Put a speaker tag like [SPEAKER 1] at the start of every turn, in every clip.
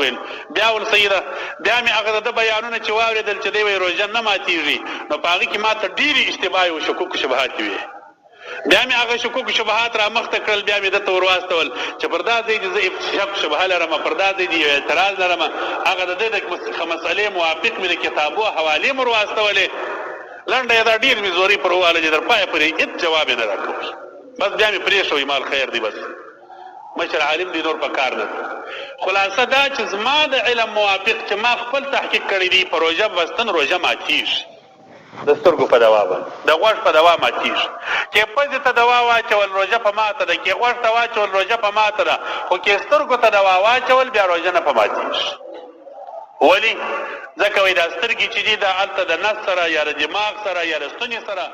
[SPEAKER 1] ویل. بیا ورسیده بیا مې هغه د بیانونه چې واورېدل چې دی وایي روژه نه ماتېږي، نو په هغې کې ما ته ډېرې اشتباه او شکوک شبهات وي. بیا مې هغه شکوک شبهات را مخته کړل، بیا مې دته ور واستول چې پر دا ځای چې زه شک شبهه لرم، پر دا ځای یو اعتراض لرم، هغه د دې د مسئلې موافق مې د کتابو حوالې مې ور واستولې. لنډه یې دا ډېر مې زوري پر وواله چې تر پایه پورې هېڅ جواب یې نه راکوي. بس بیا مې پرېښوی مال خیر دی، بس مشر عالم دی، نور په کار نه. خلاصه دا چې زما د علم موافق چې ما خپل تحقیق کړی دی په روژه بستن روژه ماتېږي، د سترګو په دوا باندې د غوږ په دوا ماتېږي. چې پزې ته دوا واچول روژه په ماته ده، کې غوږ ته واچول روژه په ماته ده، خو کې سترګو ته دوا واچول بیا روژه نه په ماتېږي. ولې؟ ځکه وایي دا سترګې چې دي دا هلته د نس سره یا د دماغ سره یا د ستوني سره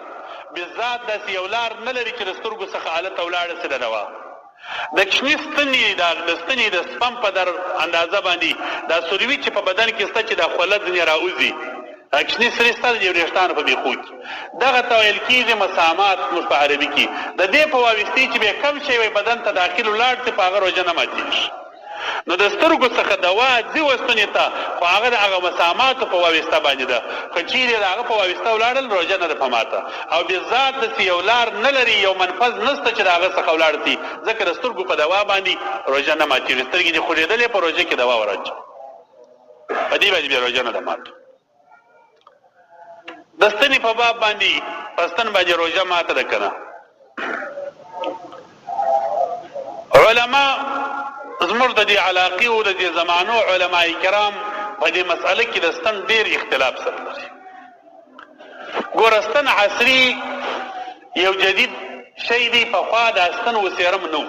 [SPEAKER 1] بالذات داسې یو لار نه لري چې د سترګو څخه هلته ولاړه سي د دوا. د کوچني ستنې د ستنې د سپم په در اندازه باندې دا سروي چې په بدن کې شته چې دا خوله ځینې راوځي، کوچني سرې ستا د وریښتانو په بیخو کې دغه ته ویل کېږي مسامات موږ په عربي کې. د دې په واویستې چې بیا کم شی وی بدن ته داخل ولاړ سي په هغه روژه نه ماتېږي. نو د سترګو څخه دوا ځي وستونې ته، خو هغه د هغه مساماتو په واویسته باندې ده. که چیرې د هغه په واویسته ولاړل روژه نه ده په ماته، او بالذات داسې یو لار نه لري، یو منفذ نشته چې د هغه څخه ولاړ سي، ځکه د سترګو په دوا باندې روژه نه ماتېږي. سترګې دې خوږېدلې په روژه کې دوا وراچوه، په دې باندې بیا روژه نه ده ماته. د ستنې په باب باندې په ستن باندې روژه ماته ده که نه؟ علما زموږ د دې علاقې او د دې زمانو علماء کرام په دې مسئله کې د ستن ډېر اختلاف سره لري. ګوره ستن عصري یو جدید شی دی، پخوا دا ستن وسیرم نه و.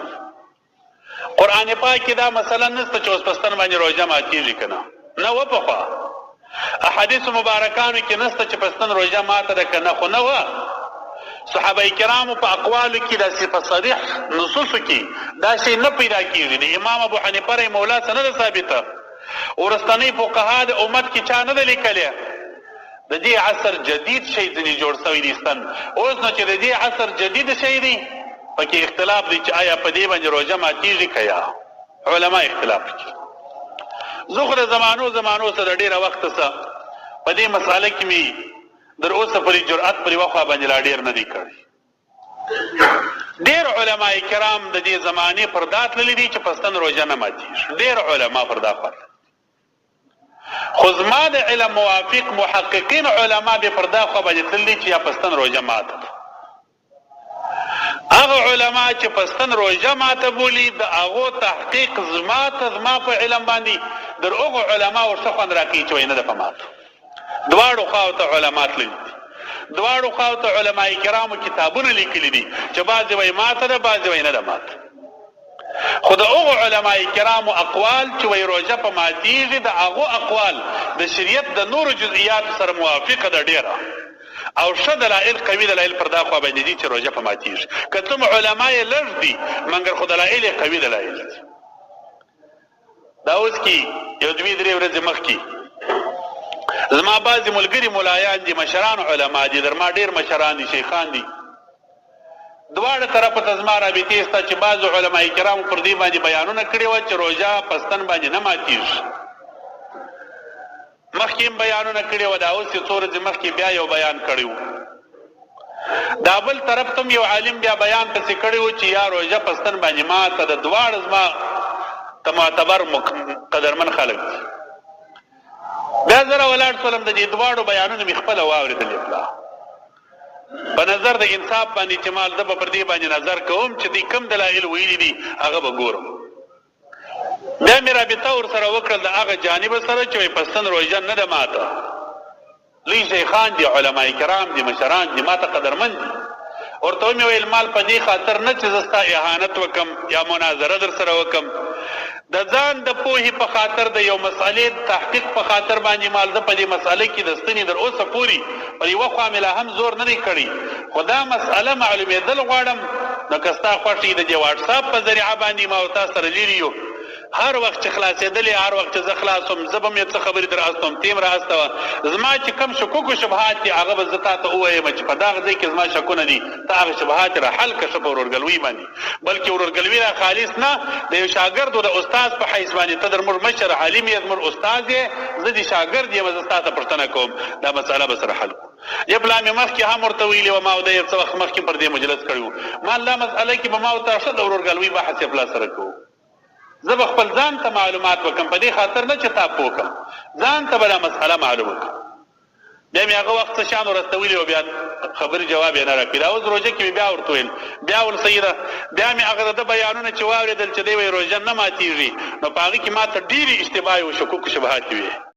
[SPEAKER 1] قرآن پاک کې دا مسله نشته چې اوس په ستن باندې روژه ماتېږي که نه، نه وه پخوا. احادیثو مبارکانو کې نشته چې په ستن روژه ماته ده که نه، خو نه وه. صحابه کرامو په اقوالو کې داسې په صریح نصوصو کې دا شی نه پیدا کېږي. د امام ابو حنیفه رحمه الله څه نه ده ثابته، وروستنۍ فقها د امت کې چا نه ده لیکلې. د دې عصر جدید شی ځینې جوړ شوی دی ستن. اوس نو چې د دې عصر جدید شی دی پکې اختلاف دی چې آیا په دې باندې روژه ماتېږي که یا؟ علما اختلاف کوي. زه خو د زمانو څه د ډېره وخته څه په دې مسئله کې مې در اوسه پورې جرأت پر یوه خوا باندې لا ډېر نه دی کړی. ډېر علما کرام د دې زمانې پر دا تللي دي چې په ستن روژه نه ماتېږي، ډېر علما پر دا خوا. خو زما د علم موافق محققین علما بې پر دا خوا باندې تللي چې یا په ستن روژه ماته ده. هغه علما چې په ستن روژه ماته بولي د هغو تحقیق زما په علم باندې در هغو علماو ښه خوند راکوي چې وایي نه ده په ماته. دواړو خواو ته علما تللي دي، دواړو خواو ته علما کرامو کتابونه لیکلي دي چې بعضې وایي ماته ده، بعضې وایي نه ده ماته. خو د هغو علما کرامو اقوال چې وایي روژه په ماتېږي د هغو اقوال د شریعت د نورو جزئیاتو سره موافقه ده ډېره، او ښه دلایل قوي دلایل پر دا خوا باندې دي چې روژه په ماتېږي. که څوم علما یې لږ دي مګر خو دلایل یې قوي دلایل دي. دا اوس کې یو دوې درې ورځې مخکې زما بعضې ملګري ملایان دي، مشران علما دي، در ما ډېر مشران دي، شیخان دي، دواړه طرفه ته زما رابطې شته چې بعضو علما کرامو پر دې باندې بیانونه کړي وه چې روژه په ستن باندې نه ماتېږي. مخکې هم بیانونه کړي وه، دا اوس یې څو ورځې مخکې بیا یو بیان کړی و. دا بل طرف ته هم یو عالم بیا بیان پسې کړی و چې یا روژه په ستن باندې ماته ده. دواړه زما ته معتبر قدرمن خلک دي. بیا زه راولاړ شولم د دې دواړو بیانونه مې خپله واورېدلې پلا په نظر د انصاف باندې چې ما زه به پر دې باندې نظر کوم چې دوی کوم دلایل ویلي دي هغه به ګورم. بیا مې رابطه ورسره وکړل د هغه جانبه سره چې وایي په ستن روژه نه ده ماته. لوی شیخان دي، علما کرام دي، مشران دي، ما ته قدرمن دي. ورته ومې ویل مال په دې خاطر نه چې زه ستا اهانت وکم یا مناظره در سره وکم، د ځان د پوهې په خاطر د یو مسئلې تحقیق په خاطر باندې مال زه په دې مسئله کې د ستنې در اوسه پورې پر یوه خوا مې لا هم زور نه دی کړی، خو دا مسئله معلومېدل غواړم. نو که ستا خوښ د دې واټساپ په ذریعه باندې ما او تا سره لیري یو هر وخت چې خلاصېدلې هر وخت چې زه خلاصوم زه به مې څه خبرې در استوم تیم را استوه زما چې کم شکوک و شبهات دي هغه به زه تا ته ووایم چې په دغه ځای کې زما شکونه دي ته هغه شبهات را حل کړه ښه په ورورګلوي باندې بلکې ورورګلوي را خالص نه د یو شاګرد او د استاد په حیث باندې ته در موږ مشر عالم یې زموږ استاد یې زه د شاګرد یم زه ستا ته پوښتنه کوم دا مسأله به سره حل کړو یا بلا مې مخکې هم ورته ویلې وه ما او دی یو څه وخت مخکې پر دې مجلس کړی وو ما دا مسأله کې به ما ورته ښه د ورورګلوي بحث یې پلا سره کوو زه به خپل ځان ته معلومات وکړم په دې خاطر نه چې تا پوه کړم ځان ته به دا مسأله معلومه کړم بیا مې هغه وخت څه شان ورته ویلې وو بیا خبرې جواب یې نه راکړي دا اوس روژه کې مې بیا ورته ویل بیا ول سیده بیا مې هغه د ده بیانونه چې واورېدل چې دی وایي روژه نه ماتېږي نو په هغې کې ما ته ډېرې اشتباه او شکوک شبهات وې